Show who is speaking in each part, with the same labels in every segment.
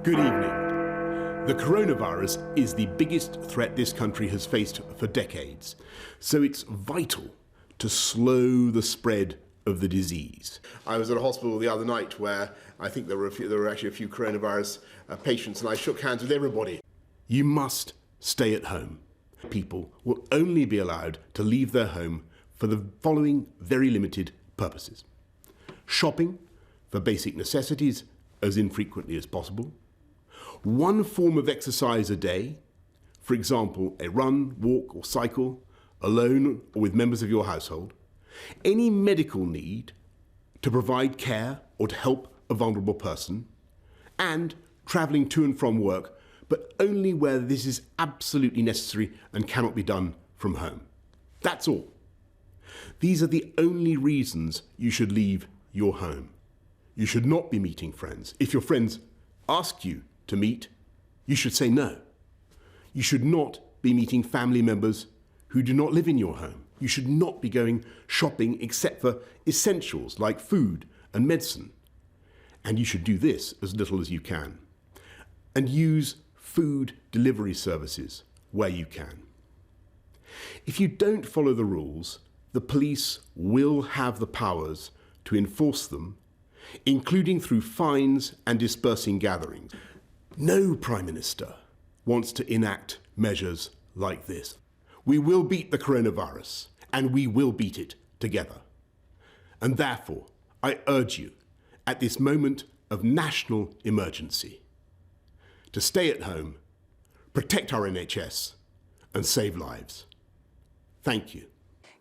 Speaker 1: Good evening. The coronavirus is the biggest threat this country has faced for decades, so it's vital to slow the spread of the disease. I was at a hospital the other night where I think there were actually a few coronavirus patients, and I shook hands with everybody. You must stay at home. People will only be allowed to leave their home for the following very limited purposes: shopping for basic necessities as infrequently as possible, one form of exercise a day, for example, a run, walk or cycle, alone or with members of your household, any medical need to provide care or to help a vulnerable person, and travelling to and from work, but only where this is absolutely necessary and cannot be done from home. That's all. These are the only reasons you should leave your home. You should not be meeting friends. If your friends ask you to meet, you should say no. You should not be meeting family members who do not live in your home. You should not be going shopping except for essentials like food and medicine. And you should do this as little as you can. And use food delivery services where you can. If you don't follow the rules, the police will have the powers to enforce them, including through fines and dispersing gatherings. No Prime Minister wants to enact measures like this. We will beat the coronavirus, and we will beat it together. And therefore, I urge you, at this moment of national emergency, to stay at home, protect our NHS, and save lives. Thank you.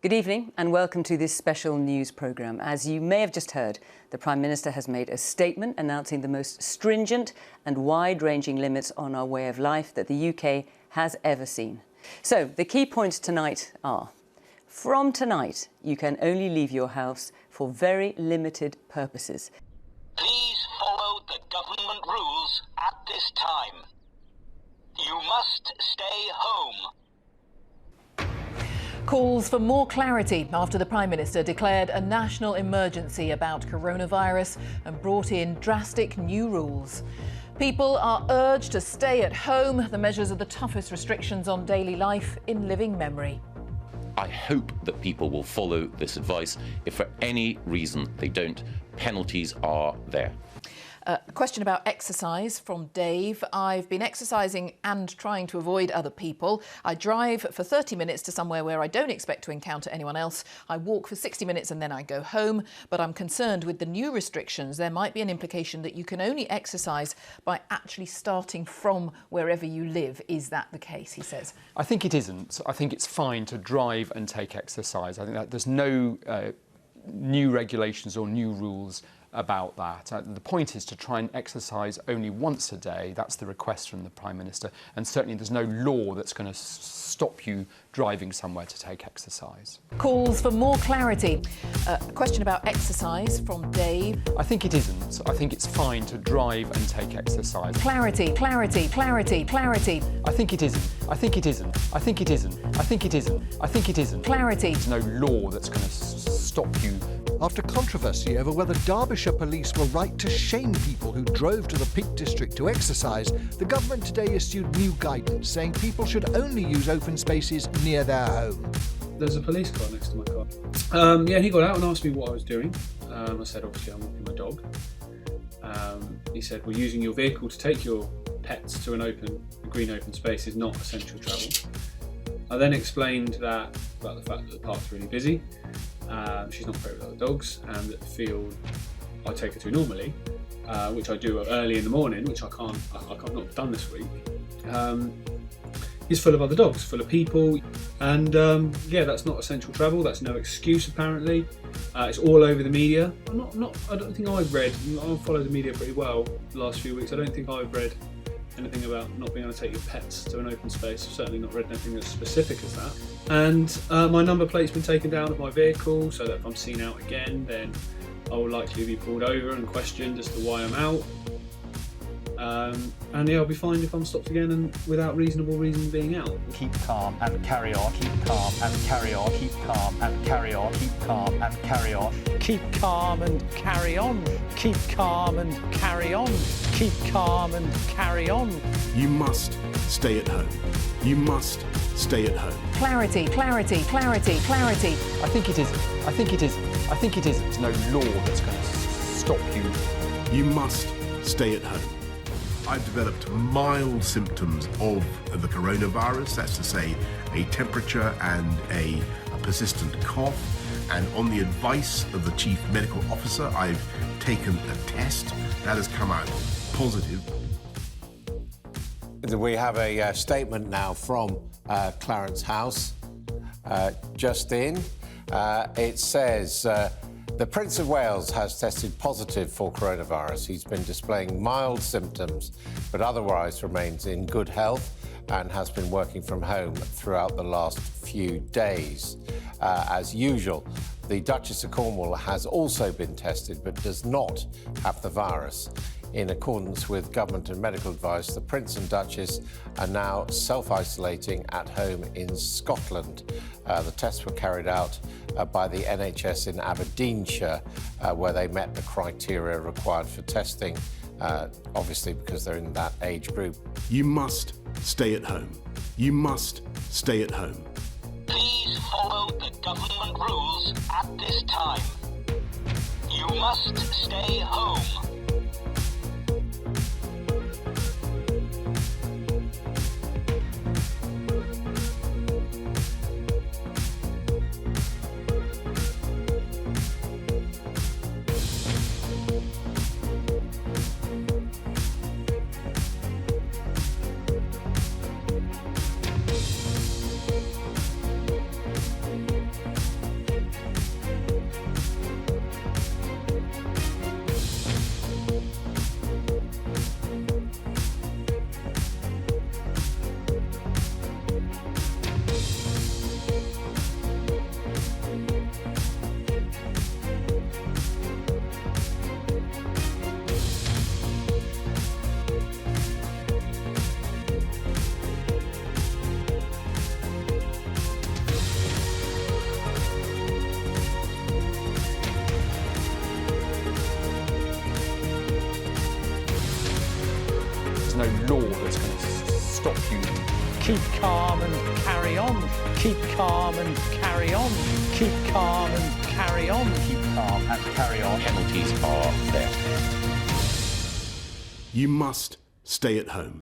Speaker 2: Good evening and welcome to this special news programme. As you may have just heard, the Prime Minister has made a statement announcing the most stringent and wide-ranging limits on our way of life that the UK has ever seen. So, the key points tonight are: from tonight, you can only leave your house for very limited purposes.
Speaker 3: Please follow the government rules at this time. You must stay home.
Speaker 4: Calls for more clarity after the Prime Minister declared a national emergency about coronavirus and brought in drastic new rules. People are urged to stay at home. The measures are the toughest restrictions on daily life in living memory.
Speaker 5: I hope that people will follow this advice. If for any reason they don't, penalties are there.
Speaker 4: A question about exercise from Dave. I've been exercising and trying to avoid other people. I drive for 30 minutes to somewhere where I don't expect to encounter anyone else. I walk for 60 minutes and then I go home. But I'm concerned with the new restrictions. There might be an implication that you can only exercise by actually starting from wherever you live. Is that the case, he says?
Speaker 6: I think it isn't. I think it's fine to drive and take exercise. I think that there's no new regulations or new rules about that. The point is to try and exercise only once a day. That's the request from the Prime Minister, and certainly there's no law that's going to stop you driving somewhere to take exercise.
Speaker 4: Calls for more clarity. A question about exercise from Dave.
Speaker 6: I think it isn't. I think it's fine to drive and take exercise.
Speaker 4: Clarity, clarity, clarity, clarity.
Speaker 6: I think it isn't. I think it isn't. I think it isn't. I think it isn't. I think it isn't.
Speaker 4: Clarity.
Speaker 6: There's no law that's going to stop you.
Speaker 7: After controversy over whether Derbyshire police were right to shame people who drove to the Peak District to exercise, the government today issued new guidance saying people should only use open spaces near their home.
Speaker 8: There's a police car next to my car. He got out and asked me what I was doing. I said, obviously, I'm walking my dog. He said, well, using your vehicle to take your pets to a green open space is not essential travel. I then explained about the fact that the park's really busy. She's not great with other dogs, and that the field I take her to normally, which I do early in the morning, which I've not done this week, is full of other dogs, full of people, and that's not essential travel. That's no excuse apparently. It's all over the media. I don't think I've read. I've followed the media pretty well the last few weeks. I don't think I've read anything about not being able to take your pets to an open space. I've certainly not read anything as specific as that. And my number plate's been taken down of my vehicle, so that if I'm seen out again, then I will likely be pulled over and questioned as to why I'm out. And yeah, I'll be fined if I'm stopped again and without reasonable reason being out.
Speaker 9: Keep calm and carry on. Keep calm and carry on. Keep calm and carry on. Keep calm and carry on. Keep calm and carry on. Keep calm and carry on. Keep calm and carry on.
Speaker 1: You must stay at home. You must stay at home.
Speaker 10: Clarity, clarity, clarity, clarity.
Speaker 6: I think it is. There's no law that's going to stop you.
Speaker 1: You must stay at home. I've developed mild symptoms of the coronavirus, that's to say a temperature and a persistent cough. And on the advice of the Chief Medical Officer, I've taken a test that has come out positive.
Speaker 11: We have a statement now from Clarence House, just in. It says, the Prince of Wales has tested positive for coronavirus. He's been displaying mild symptoms, but otherwise remains in good health and has been working from home throughout the last few days. As usual, the Duchess of Cornwall has also been tested, but does not have the virus. In accordance with government and medical advice, the Prince and Duchess are now self-isolating at home in Scotland. The tests were carried out by the NHS in Aberdeenshire, where they met the criteria required for testing, obviously because they're in that age group.
Speaker 1: You must stay at home. You must stay at home.
Speaker 3: Please follow the government rules at this time. You must stay home.
Speaker 6: No law that's going to stop you.
Speaker 9: Keep calm and carry on. Keep calm and carry on. Keep calm and carry on. Keep calm and carry on.
Speaker 5: Penalties are there.
Speaker 1: You must stay at home.